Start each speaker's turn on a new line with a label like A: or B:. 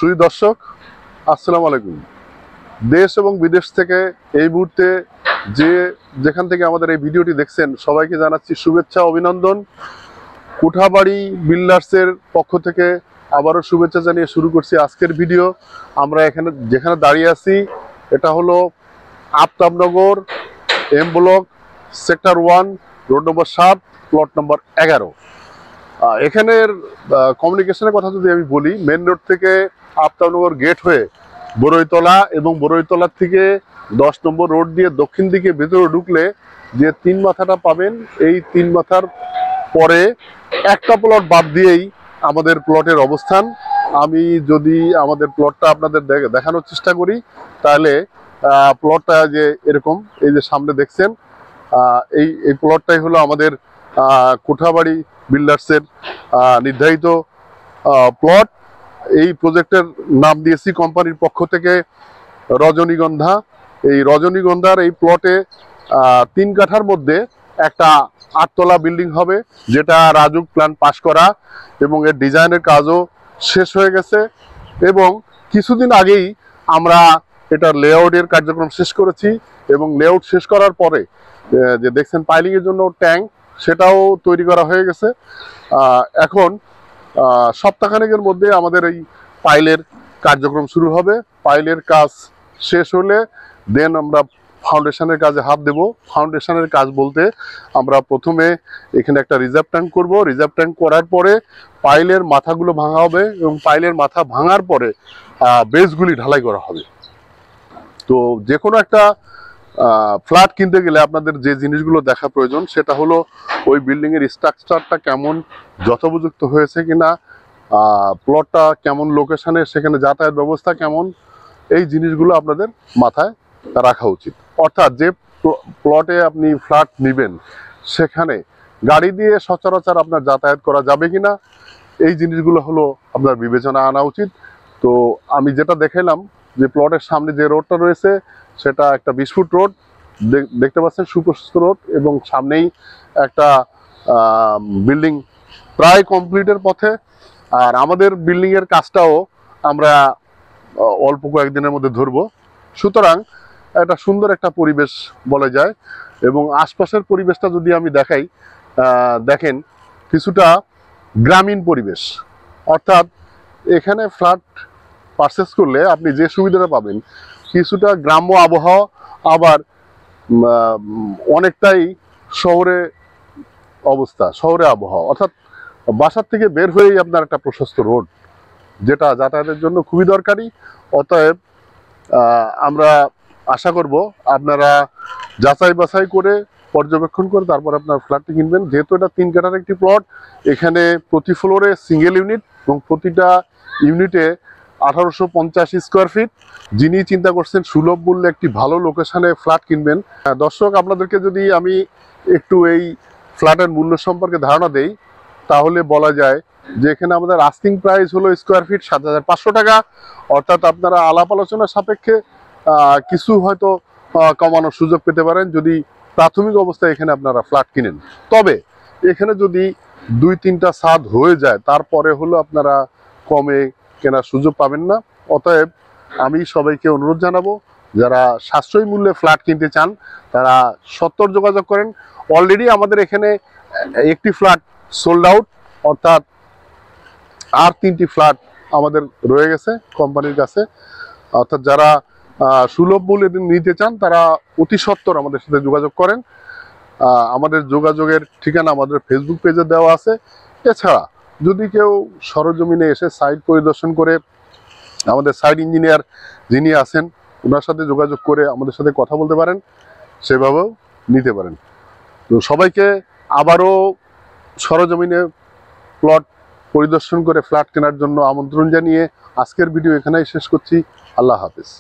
A: সুধী দর্শক, আসসালামু আলাইকুম। দেশ এবং বিদেশ থেকে এই মুহূর্তে যেখান থেকে আমাদের এই ভিডিওটি দেখছেন সবাইকে জানাচ্ছি শুভেচ্ছা, অভিনন্দন। কুঠাবাড়ি বিল্ডার্সের পক্ষ থেকে আবারও শুভেচ্ছা জানিয়ে শুরু করছি আজকের ভিডিও। আমরা যেখানে দাঁড়িয়ে আছি এটা হলো Aftabnagar M block sector 1 road number 7 plot number 11। এখানের কমিউনিকেশনের কথা যদি আমি বলি, মেন রোড থেকে আফতাবনগর গেট হয়ে বড়ইতলা এবং বড়ইতলার থেকে 10 নম্বর রোড দিয়ে দক্ষিণ দিকে ভেতরে ঢুকলে যে 3 মাথাটা পাবেন, এই 3 মাথার পরে একটা প্লট বাদ দিয়েই আমাদের প্লটের অবস্থান। আমি যদি আমাদের প্লটটা আপনাদের দেখানোর চেষ্টা করি তাহলে প্লটটা যে এরকম, এই যে সামনে দেখছেন, এই প্লটটাই হলো আমাদের কুঠাবাড়ি বিল্ডার্সের নির্ধারিত প্লট। এই প্রজেক্টের নাম দিয়েছি কোম্পানির পক্ষ থেকে রজনীগন্ধা। এই রজনীগন্ধার এই প্লটে 3 কাঠার মধ্যে একটা 8 তলা বিল্ডিং হবে, যেটা রাজুক প্ল্যান পাস করা এবং এর ডিজাইনের কাজও শেষ হয়ে গেছে। এবং কিছুদিন আগেই আমরা এটার লেআউটের কার্যক্রম শেষ করেছি এবং লেআউট শেষ করার পরে যে দেখছেন পাইলিং এর জন্য ট্যাঙ্ক, সেটাও তৈরি করা হয়ে গেছে। এখন সপ্তাহখানেকের মধ্যে আমাদের এই পাইলের কার্যক্রম শুরু হবে। পাইলের কাজ শেষ হলে দেন আমরা ফাউন্ডেশনের কাজে হাত দেব। ফাউন্ডেশনের কাজ বলতে আমরা প্রথমে এখানে একটা রিজার্ভ ট্যাঙ্ক করব। রিজার্ভ ট্যাঙ্ক করার পরে পাইলের মাথাগুলো ভাঙা হবে এবং পাইলের মাথা ভাঙার পরে বেসগুলি ঢালাই করা হবে। তো যে কোনো একটা ফ্ল্যাট কিনতে গেলে আপনাদের যে জিনিসগুলো দেখা প্রয়োজন সেটা হলো ওই বিল্ডিং এর স্ট্রাকচারটা কেমন, যথোপযুক্ত হয়েছে কিনা, প্লটটা কেমন লোকেশনে, সেখানে যাতায়াত ব্যবস্থা কেমন, এই জিনিসগুলো আপনাদের মাথায় রাখা উচিত। অর্থাৎ যে প্লটে আপনি ফ্ল্যাট নেবেন সেখানে গাড়ি দিয়ে সচরাচর আপনার যাতায়াত করা যাবে কিনা, এই জিনিসগুলো হলো আপনার বিবেচনা আনা উচিত। তো আমি যেটা দেখালাম যে প্লটের সামনে যে রোডটা রয়েছে সেটা একটা 20 ফুট রোড দেখতে পাচ্ছেন, সুপ্রশস্ত রোড, এবং সামনেই একটা বিল্ডিং প্রায় কমপ্লিটের পথে। আর আমাদের বিল্ডিং এর কাজটাও আমরা অল্প কয়েকদিনের মধ্যে ধরবো। সুতরাং একটা সুন্দর একটা পরিবেশ বলা যায়। এবং আশপাশের পরিবেশটা যদি আমি দেখাই, দেখেন কিছুটা গ্রামীণ পরিবেশ। অর্থাৎ এখানে ফ্ল্যাট পারচেস করলে আপনি যে সুবিধাটা পাবেন কিছুটা গ্রাম্য আবহাওয়া, আবার অনেকটাই শহরে অবস্থা, শহরে আবহাওয়া। অর্থাৎ বাসার থেকে বের হয়েই আপনার একটা প্রশস্ত রোড, যেটা যাতায়াতের জন্য খুবই দরকারি। অতএব আমরা আশা করব আপনারা যাচাই বাছাই করে পর্যবেক্ষণ করে তারপর আপনার ফ্ল্যাটটি কিনবেন। যেহেতু এটা 3 কাঠার একটি প্লট, এখানে প্রতি ফ্লোরে সিঙ্গেল ইউনিট এবং প্রতিটা ইউনিটে 1850 স্কোয়ার ফিট। যিনি চিন্তা করছেন সুলভ মূল্যে একটি ভালো লোকেশনে ফ্ল্যাট কিনবেন, দর্শক আপনাদেরকে যদি আমি একটু এই ফ্ল্যাটের মূল্য সম্পর্কে ধারণা দেই তাহলে বলা যায় যে এখানে আমাদের আস্কিং প্রাইস হলো স্কোয়ার ফিট 7,500 টাকা। অর্থাৎ আপনারা আলাপ আলোচনার সাপেক্ষে কিছু হয়তো কমানোর সুযোগ পেতে পারেন যদি প্রাথমিক অবস্থায় এখানে আপনারা ফ্ল্যাট কিনেন। তবে এখানে যদি 2-3টা ছাদ হয়ে যায় তারপরে হলো আপনারা কমে কেনার সুযোগ পাবেন না। অতএব আমি সবাইকে অনুরোধ জানাবো, যারা সাশ্রয়ী মূল্যে ফ্ল্যাট কিনতে চান তারা সত্বর যোগাযোগ করেন। অলরেডি আমাদের এখানে একটি ফ্ল্যাট সোল্ড আউট, অর্থাৎ আর 3টি ফ্ল্যাট আমাদের রয়ে গেছে কোম্পানির কাছে। অর্থাৎ যারা সুলভ মূল্যে নিতে চান তারা অতি সত্বর আমাদের সাথে যোগাযোগ করেন। আমাদের যোগাযোগের ঠিকানা আমাদের ফেসবুক পেজে দেওয়া আছে। এছাড়া যদি কেউ সরজমিনে এসে সাইট পরিদর্শন করে, আমাদের সাইট ইঞ্জিনিয়ার যিনি আছেন ওনার সাথে যোগাযোগ করে আমাদের সাথে কথা বলতে পারেন, সেভাবেও নিতে পারেন। তো সবাইকে আবারও সরজমিনে প্লট পরিদর্শন করে ফ্ল্যাট কেনার জন্য আমন্ত্রণ জানিয়ে আজকের ভিডিও এখানেই শেষ করছি। আল্লাহ হাফেজ।